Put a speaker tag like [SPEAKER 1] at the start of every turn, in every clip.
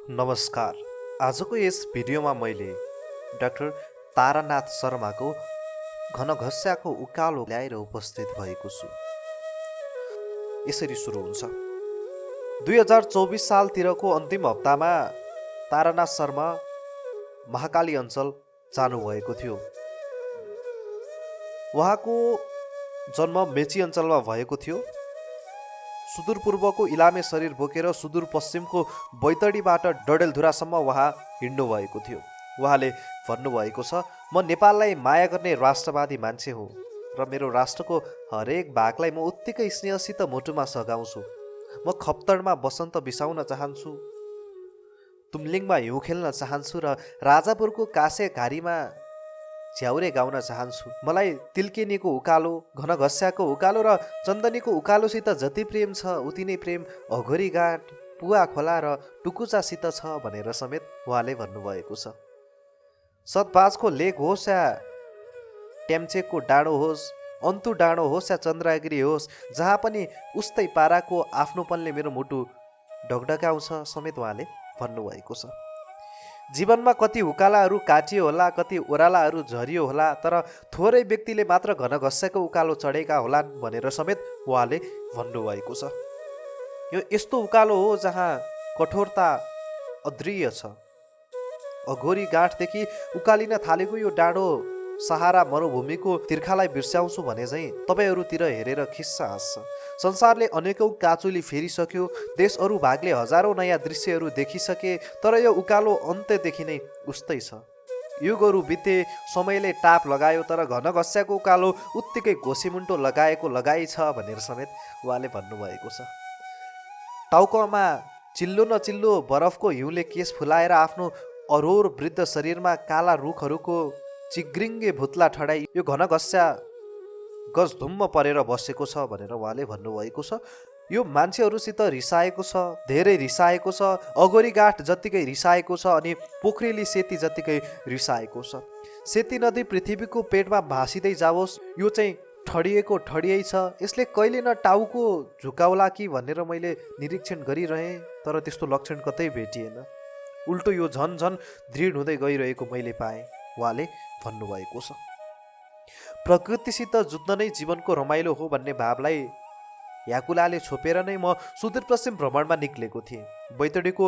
[SPEAKER 1] नमस्कार। आजको यस भिडियोमा मैले डाक्टर तारानाथ शर्माको घनघस्याको उकालो ल्याएर उपस्थित भएको छु। यसरी सुरु हुन्छ। 2024 सालतिरको अन्तिम हप्तामा तारानाथ शर्मा महाकाली अञ्चल जानुभएको थियो। उहाँको जन्म मेची अञ्चलमा भएको थियो। सुदूरपूर्वको इलामे शरीर बोकेर सुदूरपश्चिमको बैतडीबाट डडेलधुरासम्म उहाँ हिँड्नु भएको थियो। उहाँले भन्नुभएको छ, म नेपाललाई माया गर्ने राष्ट्रवादी मान्छे हुँ र मेरो राष्ट्रको हरेक भागलाई म उत्तिकै स्नेहसित मुटुमा सघाउँछु। म खप्तडमा बसन्त बिसाउन चाहन्छु, तुमलिङमा हिउँ खेल्न चाहन्छु र राजापुरको कासे घारीमा झ्याउरे गाउन चाहन्छु। मलाई तिल्केनीको उकालो, घनघस्याको उकालो र चन्दनीको उकालोसित जति प्रेम छ उति नै प्रेम अघोरी घाट, पुवा खोला र टुकुचासित छ भनेर समेत उहाँले भन्नुभएको छ। सतबाजको लेक होस् या ट्याम्चेकको डाँडो होस्, अन्तु डाँडो होस् या चन्द्रगिरी होस्, जहाँ पनि उस्तै पाराको आफ्नोपनले मेरो मुटु ढकढकाउँछ समेत उहाँले भन्नुभएको छ। जीवनमा कति उकालाहरू काटियो होला, कति ओह्रालाहरू झरियो होला, तर थोरै व्यक्तिले मात्र घनघस्याको उकालो चढेका होलान् भनेर समेत उहाँले भन्नुभएको छ। यो यस्तो उकालो हो जहाँ कठोरता अद्रिय छ। अघोरी गाँठदेखि उकालिन थालेको यो डाँडो सहारा मरुभूमिको तिर्खालाई बिर्स्याउँछु भने चाहिँ तपाईँहरूतिर हेरेर खिस्सा हाँस्छ। संसारले अनेकौँ काचुली फेरिसक्यो, देश अरू भागले हजारौँ नयाँ दृश्यहरू देखिसके, तर यो उकालो अन्त्यदेखि नै उस्तै छ। युगहरू बिते, समयले टाप लगायो, तर घनघस्याको उकालो उत्तिकै घोसीमुन्टो लगाएको लगाइ छ भनेर समेत उहाँले भन्नुभएको छ। टाउकोमा चिल्लो न चिल्लो बरफको हिउँले केस फुलाएर आफ्नो अरोर वृद्ध शरीरमा काला रुखहरूको चिग्रिङ्गे भुत्ला ठडाई यो घनघस्या गजधुम्म परेर बसेको छ भनेर उहाँले भन्नुभएको छ। यो मान्छेहरूसित रिसाएको छ, धेरै रिसाएको छ, अघोरी गाँठ जत्तिकै रिसाएको छ अनि पोखरेली सेती जत्तिकै रिसाएको छ। सेती नदी पृथ्वीको पेटमा भासिँदै जाओस्, यो चाहिँ ठडिएको ठडियै छ। यसले कहिले न टाउको झुकाउला कि भनेर मैले निरीक्षण गरिरहेँ, तर त्यस्तो लक्षण कतै भेटिएन। उल्टो यो झन झन दृढ हुँदै गइरहेको मैले पाएँ, उहाँले भन्नुभएको छ। प्रकृतिसित जुत्न नै जीवनको रमाइलो हो भन्ने भावलाई याकुलाले छोपेर नै म सुदूरपश्चिम भ्रमणमा निक्लेको थिएँ। बैतडीको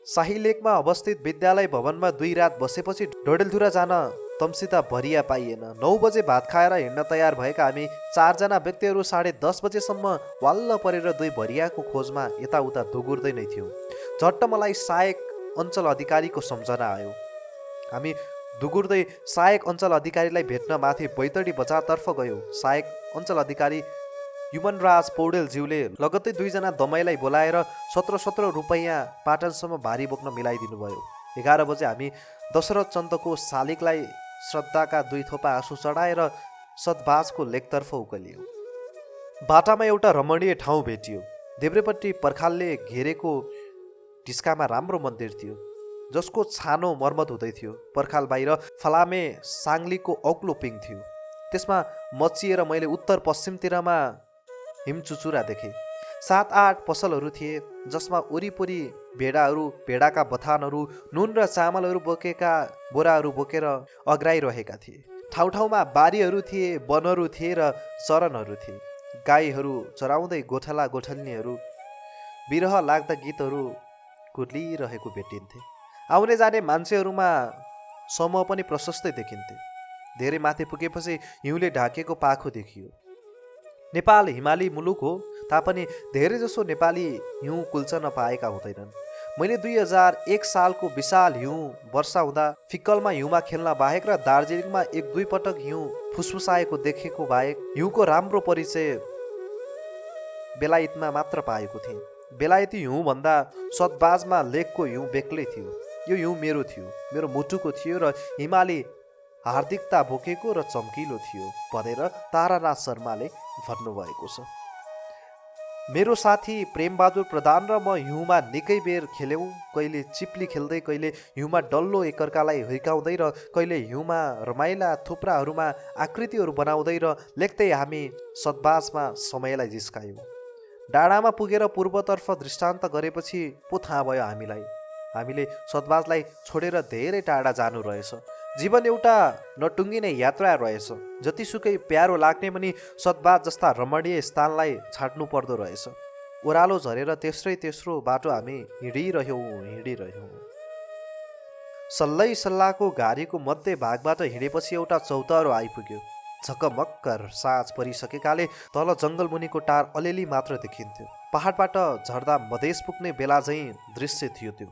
[SPEAKER 1] शाही लेकमा अवस्थित विद्यालय भवनमा 2 रात बसेपछि डडेलधुरा जान तम्सिता भरिया पाइएन। 9 बजे भात खाएर हिँड्न तयार भएका हामी 4 जना व्यक्तिहरू 10:30 बजेसम्म वाल्ल परेर 2 भरियाको खोजमा यताउता दोगुर्दै नै थियौँ। झट्ट मलाई सहायक अञ्चल अधिकारीको सम्झना आयो। हामी दुगुर्दै सहायक अञ्चल अधिकारीलाई भेट्न माथि बैतडी बजारतर्फ गयो। सहायक अञ्चल अधिकारी युमनराज पौडेलज्यूले लगत्तै 2 जना दमाईलाई बोलाएर 17 रुपैयाँ पाटनसम्म भारी बोक्न मिलाइदिनु भयो। 11 बजे हामी दशरथ चन्दको शालिगलाई श्रद्धाका 2 थोपा आँसु चढाएर सतबाजको लेकतर्फ उक्लियो। बाटामा एउटा रमणीय ठाउँ भेटियो। देब्रेपट्टि पर्खालले घेरेको ढिस्कामा राम्रो मन्दिर थियो, जसको छानो मर्मत हुँदै थियो। पर्खाल बाहिर फलामे साङ्लीको औक्लो पिङ थियो। त्यसमा मचिएर मैले उत्तर पश्चिमतिरमा हिमचुचुरा देखेँ। 7-8 पसलहरू थिए, जसमा वरिपरि भेडाहरू, भेडाका बथानहरू, नुन र चामलहरू बोकेका बोराहरू बोकेर अग्राइरहेका थिए। ठाउँ ठाउँमा बारीहरू थिए, वनहरू थिए र चरनहरू थिए। गाईहरू चराउँदै गोठला गोठल्नीहरू बिरह लाग्दा गीतहरू कुर्लिरहेको भेटिन्थे। आउने जाने मान्छेहरूमा समूह पनि प्रशस्तै देखिन्थे। धेरै माथि पुगेपछि हिउँले ढाकेको पाखो देखियो। नेपाल हिमाली मुलुक हो, तापनि धेरैजसो नेपाली हिउँ कुल्चन पाएका हुँदैनन्। मैले 2001 सालको विशाल हिउँ वर्षा हुँदा फिक्कलमा हिउँमा खेल्न बाहेक र दार्जिलिङमा 1-2 पटक हिउँ फुसफुसाएको देखेको बाहेक हिउँको राम्रो परिचय बेलायतमा मात्र पाएको थिएँ। बेलायती हिउँभन्दा सतबाजमा लेकको हिउँ बेग्लै थियो। यो हिउँ मेरो थियो, मेरो मुटुको थियो र हिमाली हार्दिकता बोकेको र चम्किलो थियो भनेर तारानाथ शर्माले भन्नुभएको छ। मेरो साथी प्रेमबहादुर प्रधान र म हिउँमा निकै बेर खेल्यौँ। कहिले चिप्ली खेल्दै, कहिले हिउँमा डल्लो एकअर्कालाई हिर्काउँदै र कहिले हिउँमा रमाइला थुप्राहरूमा आकृतिहरू बनाउँदै र लेख्दै हामी सतबाजमा समयलाई जिस्कायौँ। डाँडामा पुगेर पूर्वतर्फ दृष्टान्त गरेपछि पो थाहा भयो हामीलाई हामीले सतबाजलाई छोडेर धेरै टाढा जानु रहेछ। जीवन एउटा नटुङ्गिने यात्रा रहेछ। जतिसुकै प्यारो लाग्ने पनि सतबाज जस्ता रमणीय स्थानलाई छाड्नु पर्दो रहेछ। ओह्रालो झरेर तेस्रो बाटो हामी हिँडिरह्यौँ। सल्लै सल्लाहको घारीको मध्य भागबाट हिँडेपछि एउटा चौतारो आइपुग्यो। झकमक्क साँझ परिसकेकाले तल जङ्गलमुनिको टार अलिअलि मात्र देखिन्थ्यो। पहाडबाट झर्दा मधेस पुग्ने बेला झैँ दृश्य थियो त्यो।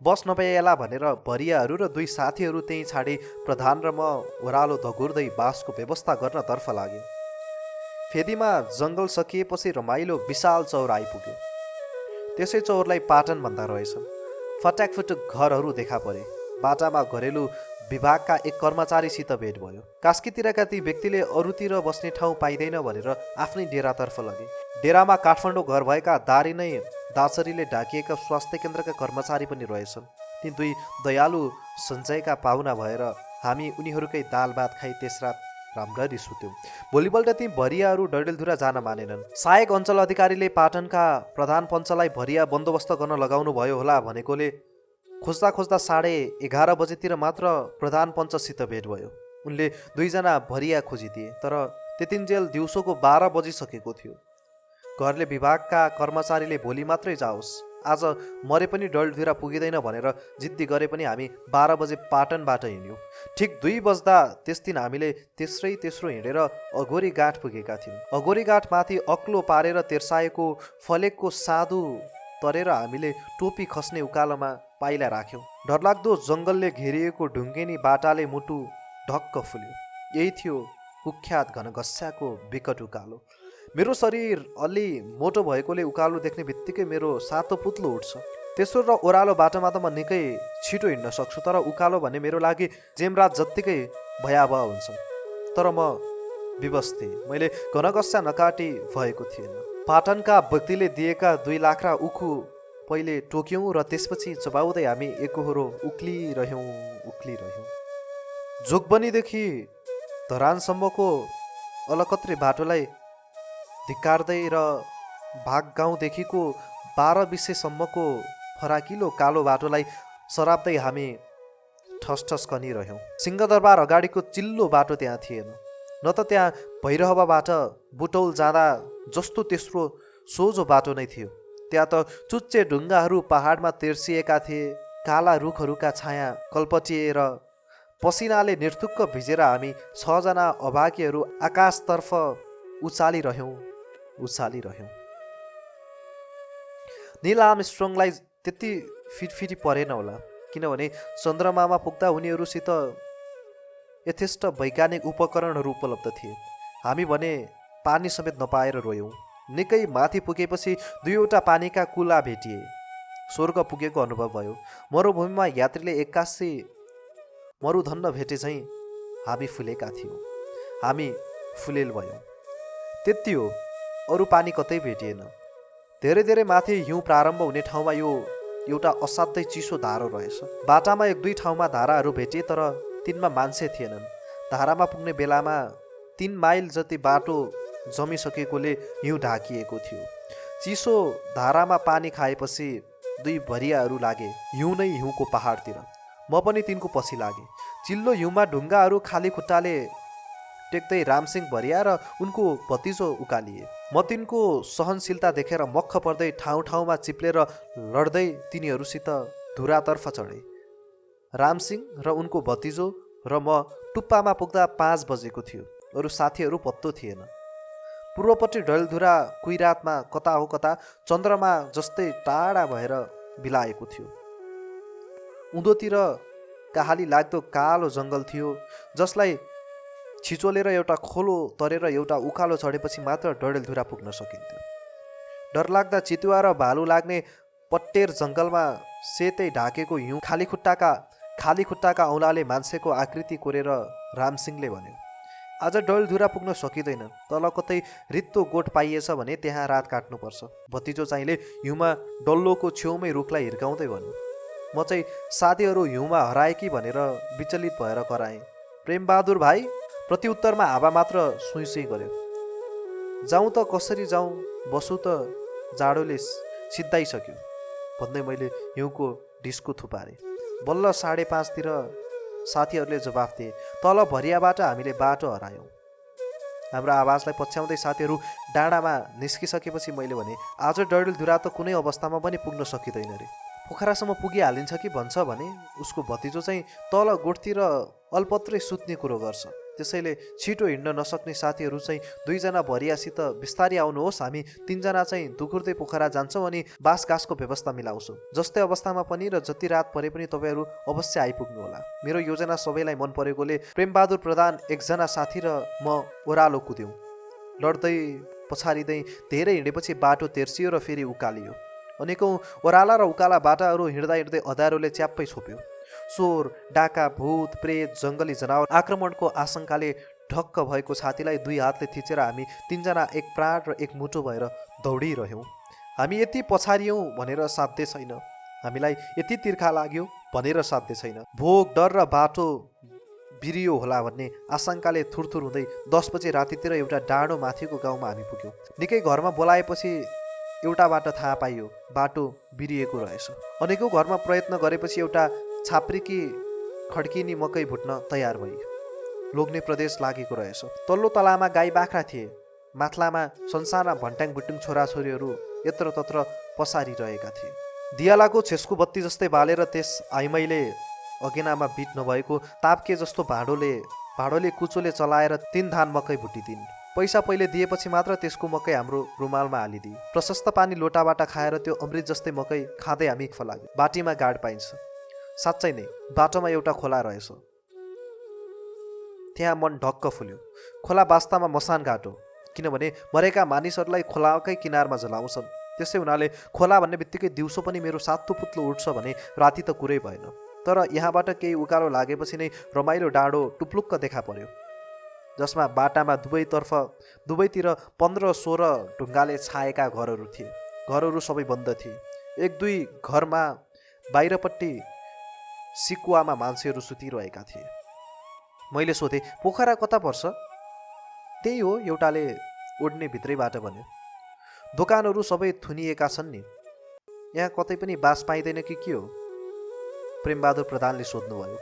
[SPEAKER 1] बस नपाइएला भनेर भरियाहरू र 2 साथीहरू त्यहीँ छाडे प्रधान र म ओह्रालो धगुर्दै बासको व्यवस्था गर्नतर्फ लाग्यौँ। फेदीमा जङ्गल सकिएपछि रमाइलो विशाल चौर आइपुग्यो। त्यसै चौरलाई पाटन भन्दा रहेछन्। फटाकफुटुक घरहरू देखा परे। बाटामा घरेलु विभागका एक कर्मचारीसित भेट भयो। कास्कीतिरका ती व्यक्तिले अरूतिर बस्ने ठाउँ पाइँदैन भनेर आफ्नै डेरातर्फ लगे। डेरामा काठमाडौँ घर भएका दारी नै दासरीले ढाकिएका स्वास्थ्य केन्द्रका कर्मचारी पनि रहेछन्। ती 2 दयालु सञ्चयका पाहुना भएर हामी उनीहरूकै दाल भात खाई त्यस रात राम्ररी सुत्यौँ। भोलिपल्ट ती भरियाहरू डडेलधुरा जान मानेनन्। सहायक अञ्चल अधिकारीले पाटनका प्रधान पञ्चलाई भरिया बन्दोबस्त गर्न लगाउनु भयो होला भनेकोले खोज्दा 11:30 बजेतिर मात्र प्रधान पञ्चसित भेट भयो। उनले 2 जना भरिया खोजिदिए, तर त्यतिन्जेल दिउँसोको 12 बजिसकेको थियो। घरले विभागका कर्मचारीले भोलि मात्रै जाओस्, आज मरे पनि डडेलधुरा पुगिँदैन भनेर जिद्दी गरे पनि हामी 12 बजे पाटनबाट हिँड्यौँ। ठिक 2 बज्दा त्यस दिन हामीले तेस्रो हिँडेर अघोरी गाँठ पुगेका थियौँ। अघोरी गाँठ माथि अक्लो पारेर तेर्साएको फलेकको साधु तरेर हामीले टोपी खस्ने उकालोमा पाइला राख्यौँ। डरलाग्दो जङ्गलले घेरिएको ढुङ्गेनी बाटाले मुटु ढक्क फुल्यो। यही थियो कुख्यात घनघस्याको विकट उकालो। मेरो शरीर अलि मोटो भएकोले उकालो देख्ने बित्तिकै मेरो सातो पुत्लो उठ्छ। तेस्रो र ओह्रालो बाटोमा त म निकै छिटो हिँड्न सक्छु, तर उकालो भने मेरो लागि जेमरात जत्तिकै भयावह हुन्छ। तर म विवश थिएँ। मैले घनघस्या नकाटी भएको थिएन। पाटनका व्यक्तिले दिएका 2 लाख्रा उखु पहिले टोक्यौँ र त्यसपछि चबाउँदै हामी एकहोरो उक्लिरह्यौँ। जोगबनीदेखि धरानसम्मको अलकत्रे बाटोलाई धिक्कार्दै र भागगाउँदेखिको 12-20सम्मको फराकिलो कालो बाटोलाई सराप्दै हामी ठसठस कनिरह्यौँ। सिंहदरबार अगाडिको चिल्लो बाटो त्यहाँ थिएन, न त त्यहाँ भैरहवाबाट बुटौल जाँदा जस्तो तेस्रो सोझो बाटो नै थियो। त्यहाँ त चुच्चे ढुङ्गाहरू पहाडमा तेर्सिएका थिए। काला रुखहरूका छाया कल्पटिएर पसिनाले निर्थुक्क भिजेर हामी 6 जना अभागीहरू आकाशतर्फ उचालिरह्यौँ। नील आर्मस्ट्रङलाई त्यति फिटफिटी परेन होला, किनभने चन्द्रमामा पुग्दा उनीहरूसित यथेष्ट वैज्ञानिक उपकरणहरू उपलब्ध थिए। हामी भने पानी समेत नपाएर रोयौँ। निकै माथि पुगेपछि 2वटा पानीका कुला भेटिए। स्वर्ग पुगेको अनुभव भयो। मरुभूमिमा यात्रीले एक्कासी मरुधन्न भेटे झैँ हामी फुलेका थियौँ। हामी फुलेल भयौँ। त्यति हो, अरू पानी कतै भेटिएन। धेरै माथि हिउँ प्रारम्भ हुने ठाउँमा यो एउटा असाध्यै चिसो धारो रहेछ। बाटामा 1-2 ठाउँमा धाराहरू भेटे, तर तिनमा मान्छे थिएनन्। धारामा पुग्ने बेलामा 3 माइल जति बाटो जमिसकेकोले हिउँ ढाकिएको थियो। चिसो धारामा पानी खाएपछि 2 भरियाहरू लागे हिउँ नै हिउँको पहाडतिर। म पनि तिनको पछि लागेँ। चिल्लो हिउँमा ढुङ्गाहरू खाली खुट्टाले टेक्दै रामसिंह भरिया र उनको भतिजो उकालिए। म तिनको सहनशीलता देखेर मक्ख पर्दै ठाउँमा चिप्लेर लड्दै तिनीहरूसित धुरातर्फ चढेँ। रामसिंह र उनको भतिजो र म टुप्पामा पुग्दा 5 बजेको थियो। अरू साथीहरू पत्तो थिएन। पूर्वपट्टि डडेलधुरा कुइरातमा कता हो कता चन्द्रमा जस्तै टाढा भएर बिलाएको थियो। उँधोतिर काहाली लाग्दो कालो जङ्गल थियो, जसलाई छिचोलेर एउटा खोलो तरेर एउटा उकालो चढेपछि मात्र डडेलधुरा पुग्न सकिन्थ्यो। डरलाग्दा चितुवा र भालु लाग्ने पट्टेर जङ्गलमा सेतै ढाकेको हिउँ खाली खुट्टाका औँलाले मान्छेको आकृति कोरेर रामसिंहले भन्यो, आज डडेलधुरा पुग्न सकिँदैन। तल कतै रित्तो गोठ पाइएछ भने त्यहाँ रात काट्नुपर्छ। भतिजो चाहिँले हिउँमा डल्लोको छेउमै रुखलाई हिर्काउँदै भन्यो। म चाहिँ साथीहरू हिउँमा हराए कि भनेर विचलित भएर कराएँ। प्रेमबहादुर भाइ प्रत्युत्तरमा हावा मात्र सुई गर्यो। जाउँ त कसरी जाउँ, बसु त जाडोले सिद्धाइसक्यो भन्दै मैले हिउँको ढिस्को थुपारेँ। बल्ल 5:30तिर साथीहरूले जवाफ दिए। तल भरियाबाट हामीले बाटो हरायौँ। हाम्रो आवाजलाई पछ्याउँदै साथीहरू डाँडामा निस्किसकेपछि मैले भने, आज डडेलधुरा त कुनै अवस्थामा पनि पुग्न सकिँदैन रे। पोखरासम्म पुगिहालिन्छ कि भन्छ भने उसको भतिजो चाहिँ तल गोठतिर अल्पत्रै सुत्ने कुरो गर्छ। त्यसैले छिटो हिँड्न नसक्ने साथीहरू चाहिँ 2 जना भरियासित बिस्तारी आउनुहोस्, हामी 3 जना चाहिँ दुखुर्दै पोखरा जान्छौँ अनि बाँस घाँसको व्यवस्था मिलाउँछौँ। जस्तै अवस्थामा पनि र जति रात परे पनि तपाईँहरू अवश्य आइपुग्नुहोला। मेरो योजना सबैलाई मन परेकोले प्रेमबहादुर प्रधान, एकजना साथी र म ओह्रालो कुद्यौँ। लड्दै पछारिँदै धेरै हिँडेपछि बाटो तेर्सियो र फेरि उकालियो। अनेकौँ ओह्राला र उकाला बाटाहरू हिँड्दा हिँड्दै अँध्यारोले च्याप्पै छोप्यो। चोर, डाका, भूत, प्रेत, जङ्गली जनावर आक्रमणको आशंकाले ढक्क भएको छातीलाई 2 हातले थिचेर हामी 3 जना एक प्राण र एक मुटु भएर दौडिरह्यौँ। हामी यति पछारियौँ भनेर साध्य छैन, हामीलाई यति तिर्खा लाग्यो भनेर साध्य छैन। भोक, डर र बाटो बिरियो होला भन्ने आशंकाले थुरथुर हुँदै 10 बजे रातितिर एउटा डाँडो माथिको गाउँमा हामी पुग्यौँ। निकै घरमा बोलाएपछि एउटा बाटो थाहा पाइयो, बाटो बिरिएको रहेछ। अनेकौँ घरमा प्रयत्न गरेपछि एउटा छाप्रीकी खड्किनी मकै भुट्न तयार भई लोग्ने प्रदेश लागेको रहेछ। तल्लो तलामा गाई बाख्रा थिए। माथलामा संसारमा भन्ट्याङ भुट्टुङ छोराछोरीहरू यत्रतत्र पसारिरहेका थिए। दियालाको छेस्को बत्ती जस्तै बालेर त्यस आइमाईले अगेनामा बिट नभएको ताप्के जस्तो भाँडोले कुचोले चलाएर 3 धान मकै भुटिदिन्। पैसा पहिले दिएपछि मात्र त्यसको मकै हाम्रो रुमालमा हालिदिए। प्रशस्त पानी लोटाबाट खाएर त्यो अमृत जस्तै मकै खाँदै हामी फलाग्यौँ। बाटीमा गाड पाइन्छ। साँच्चै नै बाटोमा एउटा खोला रहेछ। त्यहाँ मन ढक्क फुल्यो। खोला वास्तवमा मसान घाट हो, किनभने मरेका मानिसहरूलाई खोलाकै किनारमा जलाउँछन्। त्यसै हुनाले खोला भन्ने बित्तिकै दिउँसो पनि मेरो सातो पुत्लो उठ्छ भने राति त कुरै भएन। तर यहाँबाट केही उकालो लागेपछि नै रमाइलो डाँडो टुप्लुक्क देखा पर्यो, जसमा बाटामा दुवैतिर 15-16 ढुङ्गाले छाएका घरहरू थिए। घरहरू सबै बन्द थिए। 1-2 घरमा बाहिरपट्टि सिकुवामा मान्छेहरू सुतिरहेका थिए। मैले सोधेँ, पोखरा कता पर्छ? त्यही हो, एउटाले ओड्ने भित्रैबाट भन्यो। दोकानहरू सबै थुनिएका छन् नि, यहाँ कतै पनि बास पाइँदैन कि के हो? प्रेमबहादुर प्रधानले सोध्नुभयो।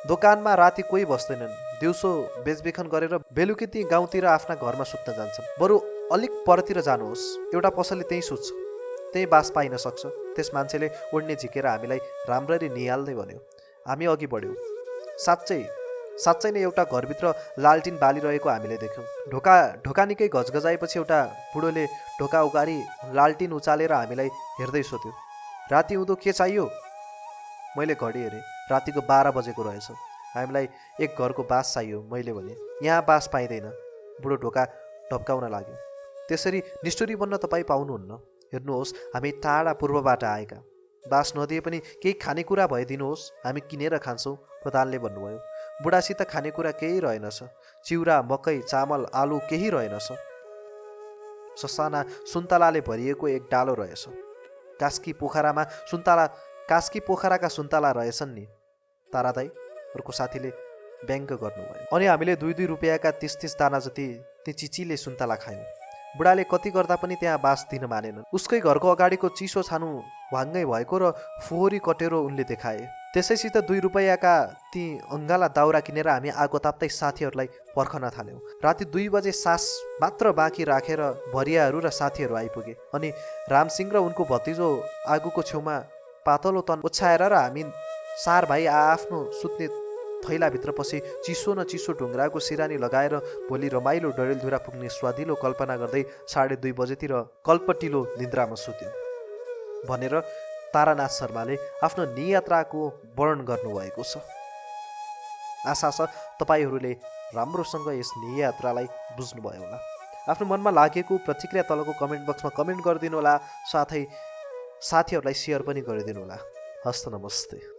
[SPEAKER 1] दोकानमा राति कोही बस्दैनन्। दिउँसो बेचबिखन गरेर बेलुकी ती गाउँतिर आफ्ना घरमा सुत्न जान्छन्। बरु अलिक परतिर जानुहोस्, एउटा पसलले त्यहीँ सुत्छ, त्यहीँ बास पाइन सक्छ। त्यस मान्छेले ओड्ने झिकेर हामीलाई राम्ररी निहाल्दै भन्यो। हामी अघि बढ्यौँ। साँच्चै नै एउटा घरभित्र लालटिन बालिरहेको हामीले देख्यौँ। ढोका निकै घचघचाएपछि एउटा बुढोले ढोका उगारी लालटिन उचालेर हामीलाई हेर्दै सोध्यो, राति हुँदो के चाहियो? मैले घडी हेरेँ, रातिको 12 बजेको रहेछ। हामीलाई एक घरको बास चाहियो, मैले भने। यहाँ बास पाइँदैन। बुढो ढोका ढप्काउन लाग्यो। त्यसरी निष्ठुरी बन्न तपाईँ पाउनुहुन्न। हेर्नुहोस्, हामी टाढा पूर्वबाट आएका। बास नदिए पनि केही खानेकुरा भइदिनुहोस्, हामी किनेर खान्छौँ, प्रधानले भन्नुभयो। बुढासित खानेकुरा केही रहेनछ। चिउरा, मकै, चामल, आलु केही रहेनछ। ससाना सुन्तलाले भरिएको एक डालो रहेछ। कास्की पोखराका सुन्तला रहेछन् नि तारा दाई, अर्को साथीले व्यङ्ग गर्नुभयो। अनि हामीले 2-2 रुपियाँका 30-30 दाना जति ती चिचिले सुन्तला खायौँ। बुढाले कति गर्दा पनि त्यहाँ बास दिन मानेनन्। उसकै घरको अगाडिको चिसो छानु भाङ्गै भएको र फोहोरी कटेरो उनले देखाए। त्यसैसित 2 रुपियाँका ती अङ्गाला दाउरा किनेर हामी आगो ताप्दै साथीहरूलाई पर्खन थाल्यौँ। राति 2 बजे सास मात्र बाँकी राखेर भरियाहरू र साथीहरू आइपुगे। अनि रामसिंह र उनको भतिजो आगोको छेउमा पातलो तन ओछ्याएर र हामी 4 भाइ आफ्नो सुत्ने थैलाभित्र पछि चिसो न चिसो ढुङ्ग्राको सिरानी लगाएर भोलि रमाइलो डडेलधुरा पुग्ने स्वादिलो कल्पना गर्दै 2:30 बजेतिर कल्पटिलो निद्रामा सुत्यौँ भनेर तारानाथ शर्माले आफ्नो नियात्राको वर्णन गर्नुभएको छ। आशा छ तपाईँहरूले राम्रोसँग यस नियात्रालाई बुझ्नुभयो होला। आफ्नो मनमा लागेको प्रतिक्रिया तलको कमेन्ट बक्समा कमेन्ट गरिदिनु होला, साथै साथीहरूलाई सेयर पनि गरिदिनु होला। हस्त नमस्ते।